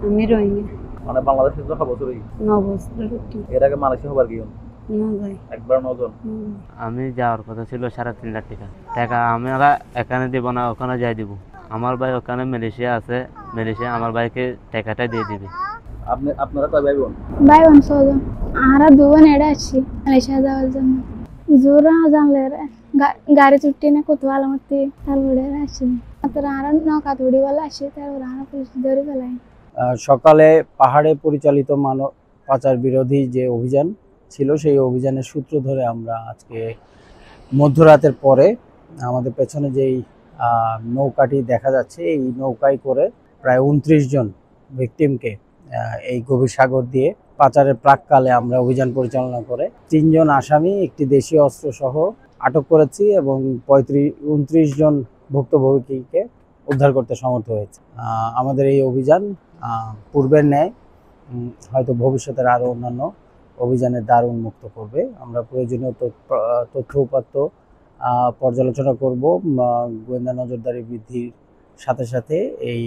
আমি রোহিঙ্গা। মানে বাংলাদেশে তো বছরই 9 বছরের একটু। এর আগে মালয়েশিয়া হবার কি না ভাই। একবার নজন। আমি যাওয়ার কথা ছিল 3.5 লাখ টাকা। টাকা আমি এখানে দিব না, ওখানে যাই দিব। আমার ভাই ওখানে মালয়েশিয়া আছে, মালয়েশিয়া আমার ভাইকে টাকাটা দিয়ে দিবে। আপনারা কয় ভাই বোন? ভাই বোন 6 জন। আমরা 2 বোন এড়ে আছি মালয়েশিয়া যাওয়ার জন্য। জোরা জানলে গাড়ি ছুটি না কত আলামতি তারপরে আসি। তারপরে আর নৌকা তুড়ি বলে আসি, তারপরে আর পুলিশ ধরে ফেলাই। সকালে পাহাড়ে পরিচালিত মানব পাচার বিরোধী যে অভিযান ছিল, সেই অভিযানের সূত্র ধরে আমরা আজকে মধ্যরাতের পরে আমাদের পেছনে যেই নৌকাটি দেখা যাচ্ছে, এই নৌকায় করে প্রায় 29 জন ভিকটিমকে এই গভীর সাগর দিয়ে পাচারের প্রাককালে আমরা অভিযান পরিচালনা করে 3 জন আসামি, একটি দেশীয় অস্ত্র সহ আটক করেছি এবং 29 জন ভুক্তভোগীকে উদ্ধার করতে সমর্থ হয়েছে। আমাদের এই অভিযান পূর্বের ন্যায় হয়তো ভবিষ্যতের আরও অন্যান্য অভিযানের দ্বার উন্মুক্ত করবে। আমরা প্রয়োজনীয় তথ্য উপাত্ত পর্যালোচনা করব। গোয়েন্দা নজরদারি বৃদ্ধির সাথে সাথে এই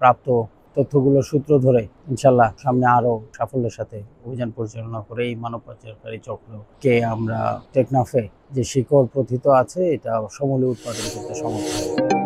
প্রাপ্ত তথ্যগুলোর সূত্র ধরে ইনশাল্লাহ সামনে আরও সাফল্যের সাথে অভিযান পরিচালনা করে এই মানব পাচারকারী চক্রকে আমরা টেকনাফে যে শিকড় প্রথিত আছে এটা সমূলে উৎপাদন করতে সমর্থ হব।